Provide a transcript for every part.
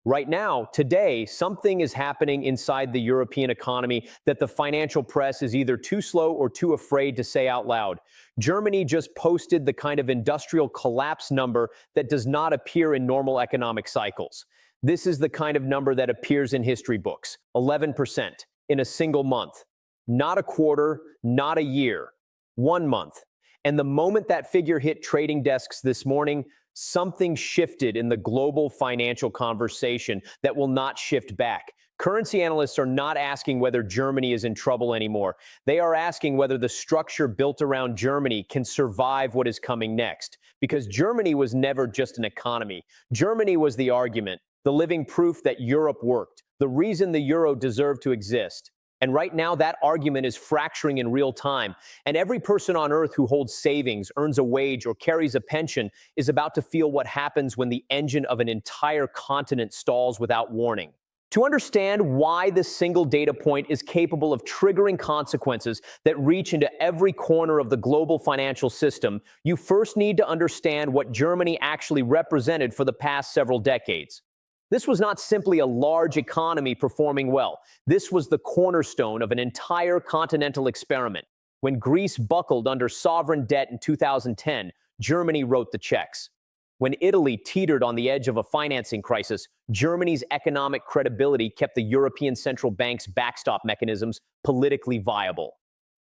Right now, today, something is happening inside the European economy that the financial press is either too slow or too afraid to say out loud. Germany just posted the kind of industrial collapse number that does not appear in normal economic cycles. This is the kind of number that appears in history books, 11% in a single month. Not a quarter, not a year, 1 month. And the moment that figure hit trading desks this morning, something shifted in the global financial conversation that will not shift back. Currency analysts are not asking whether Germany is in trouble anymore. They are asking whether the structure built around Germany can survive what is coming next. Because Germany was never just an economy. Germany was the argument, the living proof that Europe worked, the reason the euro deserved to exist. And right now, that argument is fracturing in real time. And every person on earth who holds savings, earns a wage, or carries a pension is about to feel what happens when the engine of an entire continent stalls without warning. To understand why this single data point is capable of triggering consequences that reach into every corner of the global financial system, you first need to understand what Germany actually represented for the past several decades. This was not simply a large economy performing well. This was the cornerstone of an entire continental experiment. When Greece buckled under sovereign debt in 2010, Germany wrote the checks. When Italy teetered on the edge of a financing crisis, Germany's economic credibility kept the European Central Bank's backstop mechanisms politically viable.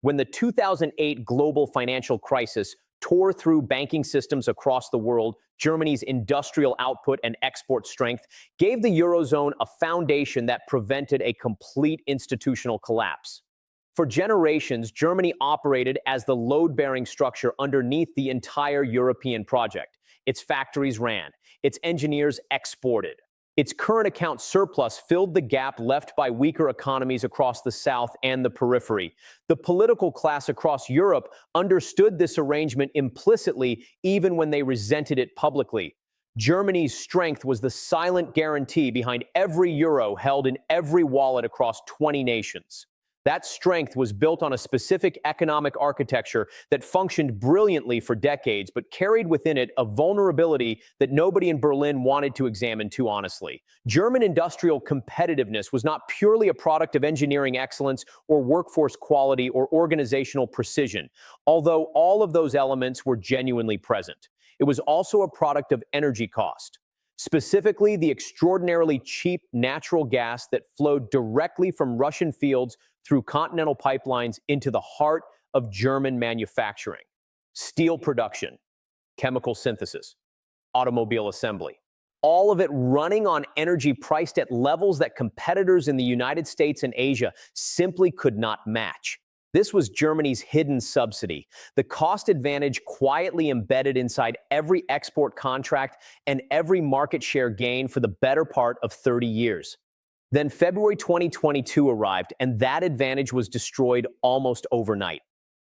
When the 2008 global financial crisis tore through banking systems across the world, Germany's industrial output and export strength gave the Eurozone a foundation that prevented a complete institutional collapse. For generations, Germany operated as the load-bearing structure underneath the entire European project. Its factories ran, its engineers exported. Its current account surplus filled the gap left by weaker economies across the South and the periphery. The political class across Europe understood this arrangement implicitly, even when they resented it publicly. Germany's strength was the silent guarantee behind every euro held in every wallet across 20 nations. That strength was built on a specific economic architecture that functioned brilliantly for decades, but carried within it a vulnerability that nobody in Berlin wanted to examine too honestly. German industrial competitiveness was not purely a product of engineering excellence or workforce quality or organizational precision, although all of those elements were genuinely present. It was also a product of energy cost. Specifically, the extraordinarily cheap natural gas that flowed directly from Russian fields through continental pipelines into the heart of German manufacturing. Steel production, chemical synthesis, automobile assembly. All of it running on energy priced at levels that competitors in the United States and Asia simply could not match. This was Germany's hidden subsidy, the cost advantage quietly embedded inside every export contract and every market share gain for the better part of 30 years. Then February 2022 arrived, and that advantage was destroyed almost overnight.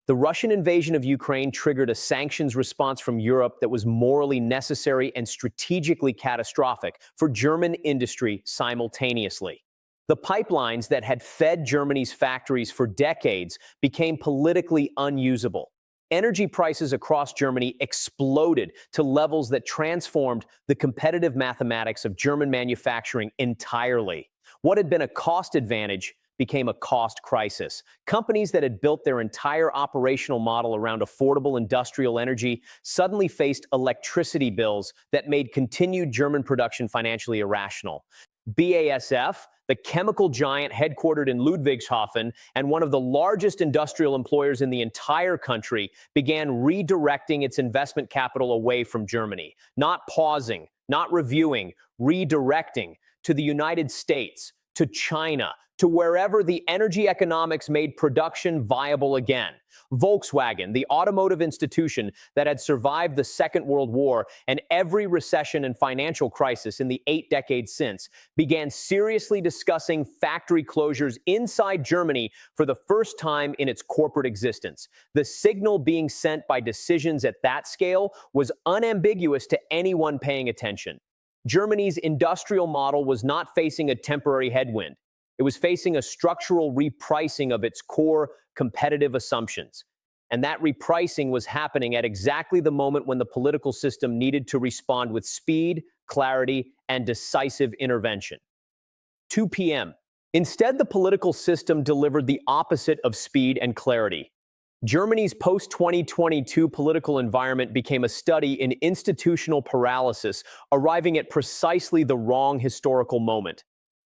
The Russian invasion of Ukraine triggered a sanctions response from Europe that was morally necessary and strategically catastrophic for German industry simultaneously. The pipelines that had fed Germany's factories for decades became politically unusable. Energy prices across Germany exploded to levels that transformed the competitive mathematics of German manufacturing entirely. What had been a cost advantage became a cost crisis. Companies that had built their entire operational model around affordable industrial energy suddenly faced electricity bills that made continued German production financially irrational. BASF, the chemical giant headquartered in Ludwigshafen and one of the largest industrial employers in the entire country, began redirecting its investment capital away from Germany, not pausing, not reviewing, redirecting to the United States, to China, to wherever the energy economics made production viable again. Volkswagen, the automotive institution that had survived the Second World War and every recession and financial crisis in the 8 decades since, began seriously discussing factory closures inside Germany for the first time in its corporate existence. The signal being sent by decisions at that scale was unambiguous to anyone paying attention. Germany's industrial model was not facing a temporary headwind. It was facing a structural repricing of its core competitive assumptions. And that repricing was happening at exactly the moment when the political system needed to respond with speed, clarity, and decisive intervention. 2 p.m. Instead, the political system delivered the opposite of speed and clarity. Germany's post-2022 political environment became a study in institutional paralysis, arriving at precisely the wrong historical moment.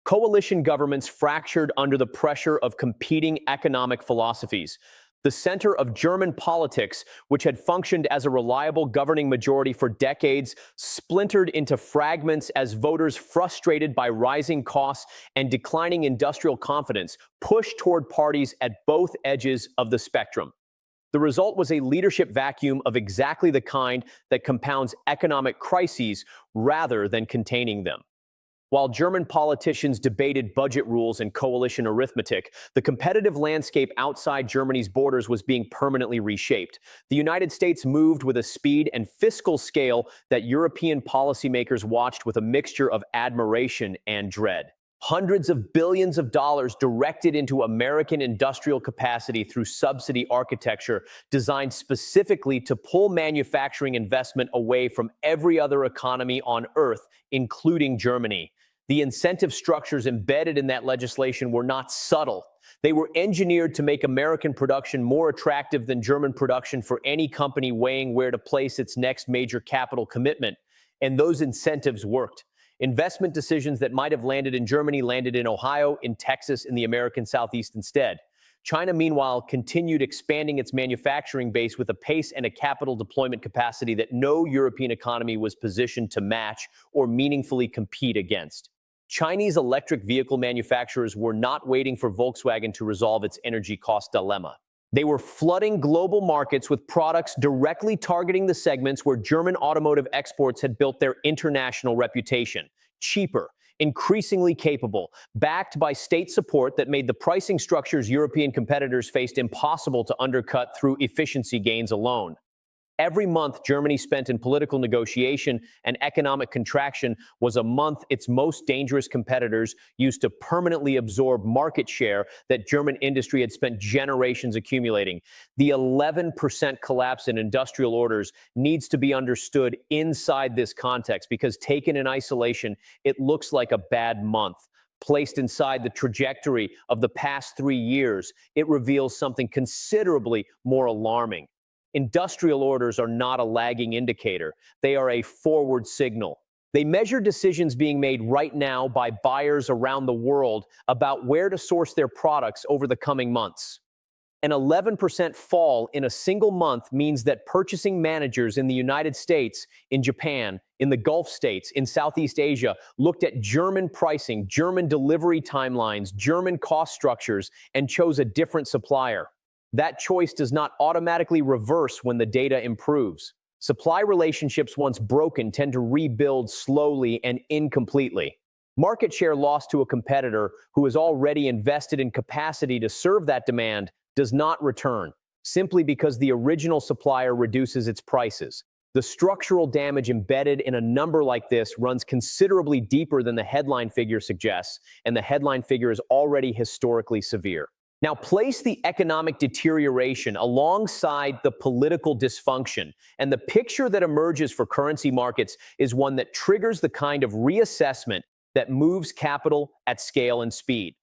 Coalition governments fractured under the pressure of competing economic philosophies. The center of German politics, which had functioned as a reliable governing majority for decades, splintered into fragments as voters, frustrated by rising costs and declining industrial confidence, pushed toward parties at both edges of the spectrum. The result was a leadership vacuum of exactly the kind that compounds economic crises rather than containing them. While German politicians debated budget rules and coalition arithmetic, the competitive landscape outside Germany's borders was being permanently reshaped. The United States moved with a speed and fiscal scale that European policymakers watched with a mixture of admiration and dread. Hundreds of billions of dollars directed into American industrial capacity through subsidy architecture designed specifically to pull manufacturing investment away from every other economy on Earth, including Germany. The incentive structures embedded in that legislation were not subtle. They were engineered to make American production more attractive than German production for any company weighing where to place its next major capital commitment. And those incentives worked. Investment decisions that might have landed in Germany landed in Ohio, in Texas, in the American Southeast instead. China, meanwhile, continued expanding its manufacturing base with a pace and a capital deployment capacity that no European economy was positioned to match or meaningfully compete against. Chinese electric vehicle manufacturers were not waiting for Volkswagen to resolve its energy cost dilemma. They were flooding global markets with products directly targeting the segments where German automotive exports had built their international reputation. Cheaper, increasingly capable, backed by state support that made the pricing structures European competitors faced impossible to undercut through efficiency gains alone. Every month Germany spent in political negotiation and economic contraction was a month its most dangerous competitors used to permanently absorb market share that German industry had spent generations accumulating. The 11% collapse in industrial orders needs to be understood inside this context because taken in isolation, it looks like a bad month. Placed inside the trajectory of the past 3 years, it reveals something considerably more alarming. Industrial orders are not a lagging indicator. They are a forward signal. They measure decisions being made right now by buyers around the world about where to source their products over the coming months. An 11% fall in a single month means that purchasing managers in the United States, in Japan, in the Gulf states, in Southeast Asia, looked at German pricing, German delivery timelines, German cost structures, and chose a different supplier. That choice does not automatically reverse when the data improves. Supply relationships once broken tend to rebuild slowly and incompletely. Market share lost to a competitor who has already invested in capacity to serve that demand does not return, simply because the original supplier reduces its prices. The structural damage embedded in a number like this runs considerably deeper than the headline figure suggests, and the headline figure is already historically severe. Now, place the economic deterioration alongside the political dysfunction, and the picture that emerges for currency markets is one that triggers the kind of reassessment that moves capital at scale and speed.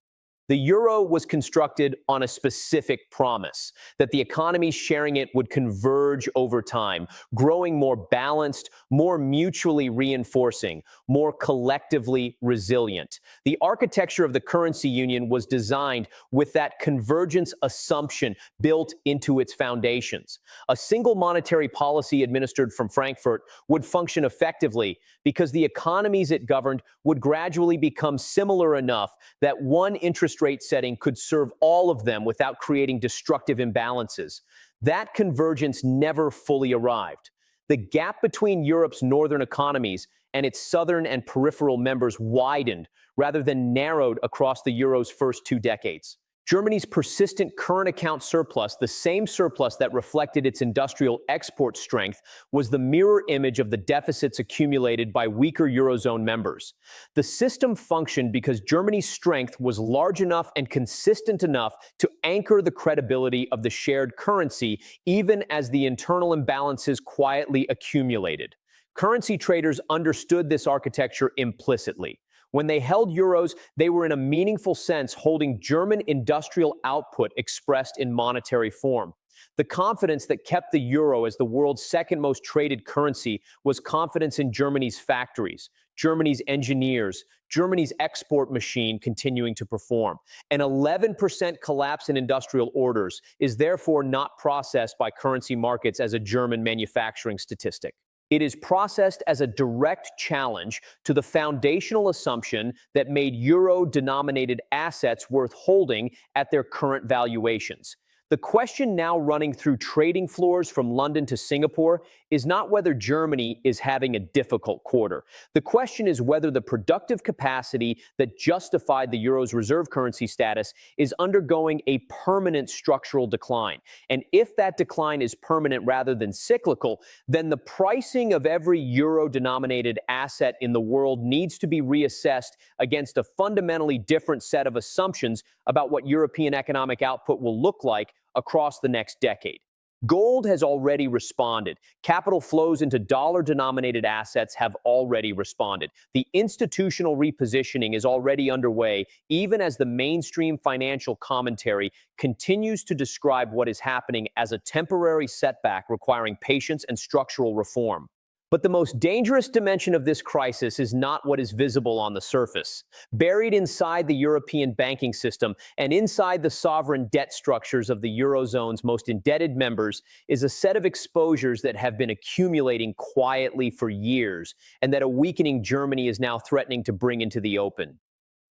The euro was constructed on a specific promise that the economies sharing it would converge over time, growing more balanced, more mutually reinforcing, more collectively resilient. The architecture of the currency union was designed with that convergence assumption built into its foundations. A single monetary policy administered from Frankfurt would function effectively because the economies it governed would gradually become similar enough that one interest rate setting could serve all of them without creating destructive imbalances. That convergence never fully arrived. The gap between Europe's northern economies and its southern and peripheral members widened rather than narrowed across the euro's first 2 decades. Germany's persistent current account surplus, the same surplus that reflected its industrial export strength, was the mirror image of the deficits accumulated by weaker Eurozone members. The system functioned because Germany's strength was large enough and consistent enough to anchor the credibility of the shared currency, even as the internal imbalances quietly accumulated. Currency traders understood this architecture implicitly. When they held euros, they were in a meaningful sense holding German industrial output expressed in monetary form. The confidence that kept the euro as the world's second most traded currency was confidence in Germany's factories, Germany's engineers, Germany's export machine continuing to perform. An 11% collapse in industrial orders is therefore not processed by currency markets as a German manufacturing statistic. It is processed as a direct challenge to the foundational assumption that made euro-denominated assets worth holding at their current valuations. The question now running through trading floors from London to Singapore is not whether Germany is having a difficult quarter. The question is whether the productive capacity that justified the euro's reserve currency status is undergoing a permanent structural decline. And if that decline is permanent rather than cyclical, then the pricing of every euro-denominated asset in the world needs to be reassessed against a fundamentally different set of assumptions about what European economic output will look like across the next decade. Gold has already responded. Capital flows into dollar-denominated assets have already responded. The institutional repositioning is already underway, even as the mainstream financial commentary continues to describe what is happening as a temporary setback requiring patience and structural reform. But the most dangerous dimension of this crisis is not what is visible on the surface. Buried inside the European banking system and inside the sovereign debt structures of the Eurozone's most indebted members is a set of exposures that have been accumulating quietly for years and that a weakening Germany is now threatening to bring into the open.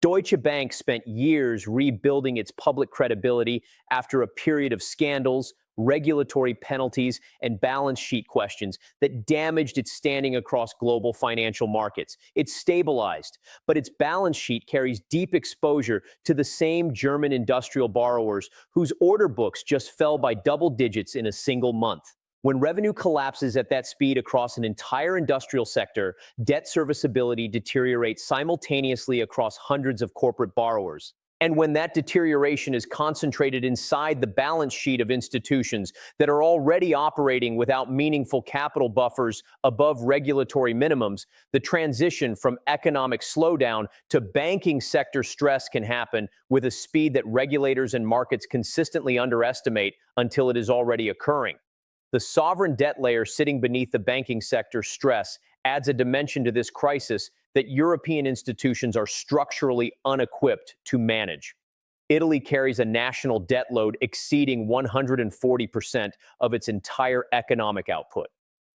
Deutsche Bank spent years rebuilding its public credibility after a period of scandals, regulatory penalties, and balance sheet questions that damaged its standing across global financial markets. It's stabilized, but its balance sheet carries deep exposure to the same German industrial borrowers whose order books just fell by double digits in a single month. When revenue collapses at that speed across an entire industrial sector, debt serviceability deteriorates simultaneously across hundreds of corporate borrowers. And when that deterioration is concentrated inside the balance sheet of institutions that are already operating without meaningful capital buffers above regulatory minimums, the transition from economic slowdown to banking sector stress can happen with a speed that regulators and markets consistently underestimate until it is already occurring. The sovereign debt layer sitting beneath the banking sector stress adds a dimension to this crisis that European institutions are structurally unequipped to manage. Italy carries a national debt load exceeding 140% of its entire economic output.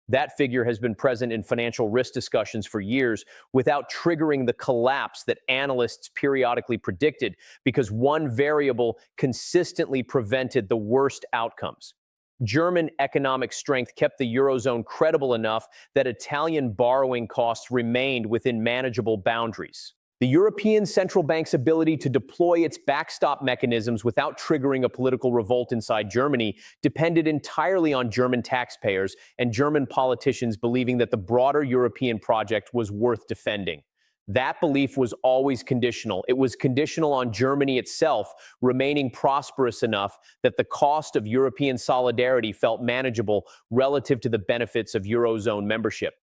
That figure has been present in financial risk discussions for years without triggering the collapse that analysts periodically predicted because one variable consistently prevented the worst outcomes. German economic strength kept the Eurozone credible enough that Italian borrowing costs remained within manageable boundaries. The European Central Bank's ability to deploy its backstop mechanisms without triggering a political revolt inside Germany depended entirely on German taxpayers and German politicians believing that the broader European project was worth defending. That belief was always conditional. It was conditional on Germany itself remaining prosperous enough that the cost of European solidarity felt manageable relative to the benefits of Eurozone membership.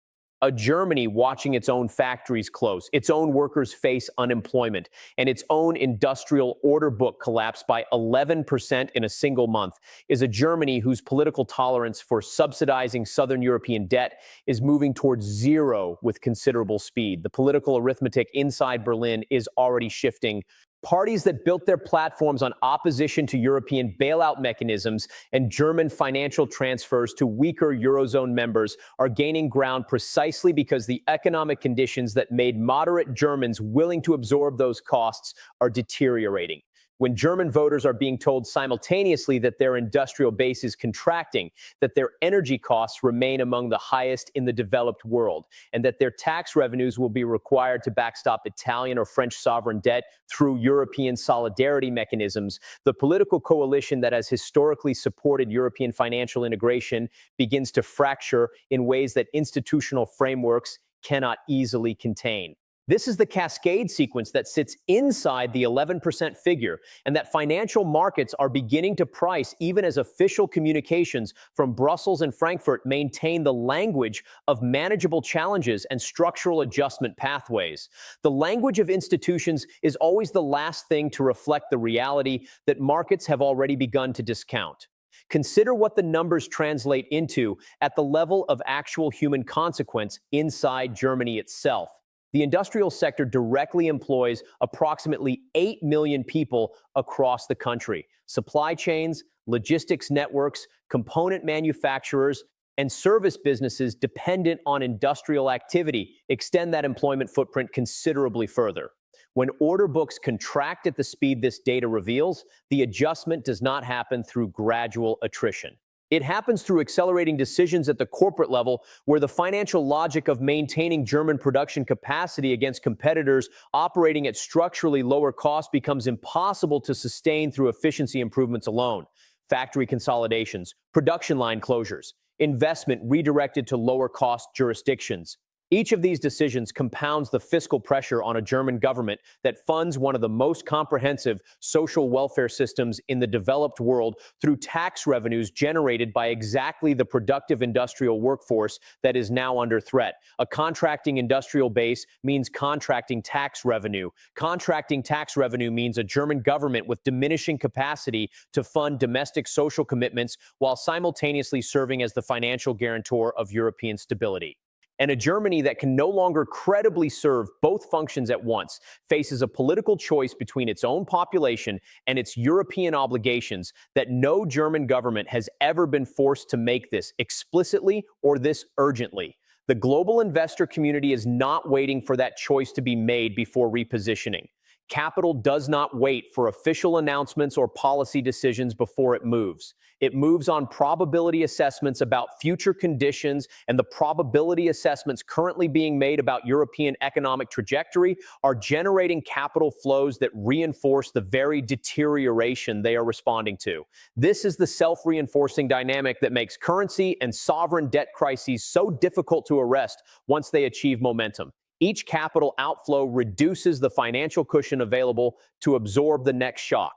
A Germany watching its own factories close, its own workers face unemployment, and its own industrial order book collapse by 11% in a single month is a Germany whose political tolerance for subsidizing Southern European debt is moving towards zero with considerable speed. The political arithmetic inside Berlin is already shifting. Parties that built their platforms on opposition to European bailout mechanisms and German financial transfers to weaker Eurozone members are gaining ground precisely because the economic conditions that made moderate Germans willing to absorb those costs are deteriorating. When German voters are being told simultaneously that their industrial base is contracting, that their energy costs remain among the highest in the developed world, and that their tax revenues will be required to backstop Italian or French sovereign debt through European solidarity mechanisms, the political coalition that has historically supported European financial integration begins to fracture in ways that institutional frameworks cannot easily contain. This is the cascade sequence that sits inside the 11% figure, and that financial markets are beginning to price even as official communications from Brussels and Frankfurt maintain the language of manageable challenges and structural adjustment pathways. The language of institutions is always the last thing to reflect the reality that markets have already begun to discount. Consider what the numbers translate into at the level of actual human consequence inside Germany itself. The industrial sector directly employs approximately 8 million people across the country. Supply chains, logistics networks, component manufacturers, and service businesses dependent on industrial activity extend that employment footprint considerably further. When order books contract at the speed this data reveals, the adjustment does not happen through gradual attrition. It happens through accelerating decisions at the corporate level, where the financial logic of maintaining German production capacity against competitors operating at structurally lower cost becomes impossible to sustain through efficiency improvements alone. Factory consolidations, production line closures, investment redirected to lower cost jurisdictions. Each of these decisions compounds the fiscal pressure on a German government that funds one of the most comprehensive social welfare systems in the developed world through tax revenues generated by exactly the productive industrial workforce that is now under threat. A contracting industrial base means contracting tax revenue. Contracting tax revenue means a German government with diminishing capacity to fund domestic social commitments while simultaneously serving as the financial guarantor of European stability. And a Germany that can no longer credibly serve both functions at once faces a political choice between its own population and its European obligations that no German government has ever been forced to make this explicitly or this urgently. The global investor community is not waiting for that choice to be made before repositioning. Capital does not wait for official announcements or policy decisions before it moves. It moves on probability assessments about future conditions, and the probability assessments currently being made about European economic trajectory are generating capital flows that reinforce the very deterioration they are responding to. This is the self-reinforcing dynamic that makes currency and sovereign debt crises so difficult to arrest once they achieve momentum. Each capital outflow reduces the financial cushion available to absorb the next shock.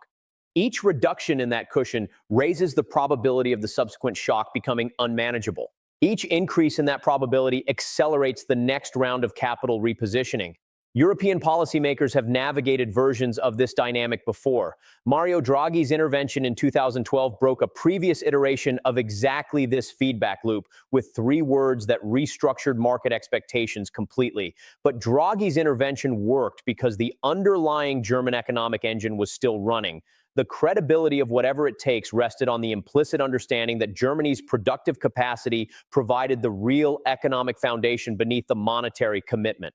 Each reduction in that cushion raises the probability of the subsequent shock becoming unmanageable. Each increase in that probability accelerates the next round of capital repositioning. European policymakers have navigated versions of this dynamic before. Mario Draghi's intervention in 2012 broke a previous iteration of exactly this feedback loop with 3 words that restructured market expectations completely. But Draghi's intervention worked because the underlying German economic engine was still running. The credibility of whatever it takes rested on the implicit understanding that Germany's productive capacity provided the real economic foundation beneath the monetary commitment.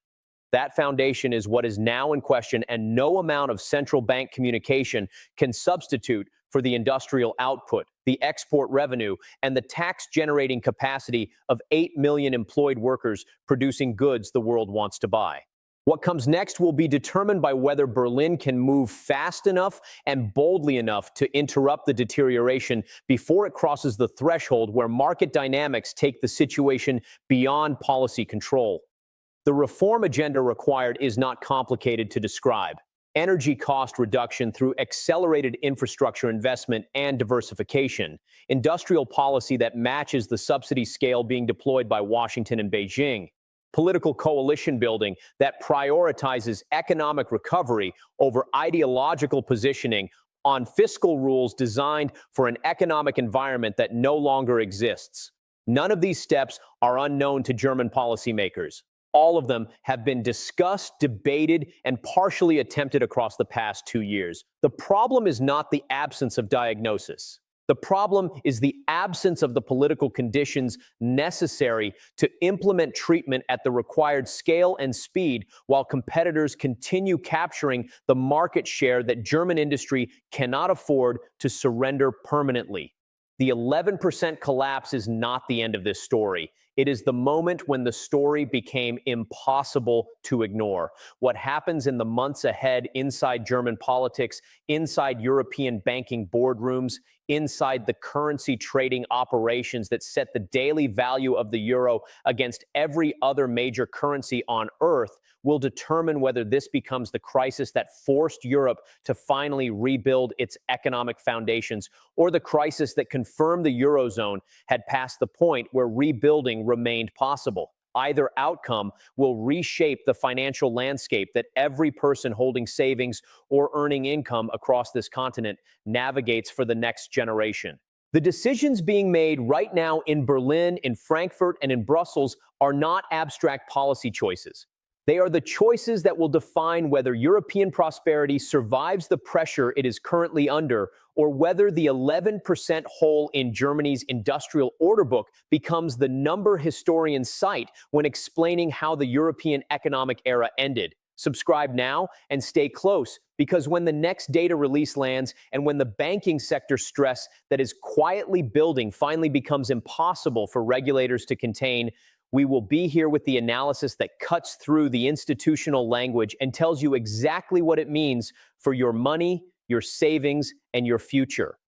That foundation is what is now in question, and no amount of central bank communication can substitute for the industrial output, the export revenue, and the tax-generating capacity of 8 million employed workers producing goods the world wants to buy. What comes next will be determined by whether Berlin can move fast enough and boldly enough to interrupt the deterioration before it crosses the threshold where market dynamics take the situation beyond policy control. The reform agenda required is not complicated to describe. Energy cost reduction through accelerated infrastructure investment and diversification, industrial policy that matches the subsidy scale being deployed by Washington and Beijing, political coalition building that prioritizes economic recovery over ideological positioning on fiscal rules designed for an economic environment that no longer exists. None of these steps are unknown to German policymakers. All of them have been discussed, debated, and partially attempted across the past 2 years. The problem is not the absence of diagnosis. The problem is the absence of the political conditions necessary to implement treatment at the required scale and speed while competitors continue capturing the market share that German industry cannot afford to surrender permanently. The 11% collapse is not the end of this story. It is the moment when the story became impossible to ignore. What happens in the months ahead inside German politics, inside European banking boardrooms, inside the currency trading operations that set the daily value of the euro against every other major currency on earth will determine whether this becomes the crisis that forced Europe to finally rebuild its economic foundations, or the crisis that confirmed the eurozone had passed the point where rebuilding remained possible. Either outcome will reshape the financial landscape that every person holding savings or earning income across this continent navigates for the next generation. The decisions being made right now in Berlin, in Frankfurt, and in Brussels are not abstract policy choices. They are the choices that will define whether European prosperity survives the pressure it is currently under, or whether the 11% hole in Germany's industrial order book becomes the number historians cite when explaining how the European economic era ended. Subscribe now and stay close, because when the next data release lands and when the banking sector stress that is quietly building finally becomes impossible for regulators to contain, we will be here with the analysis that cuts through the institutional language and tells you exactly what it means for your money, your savings, and your future.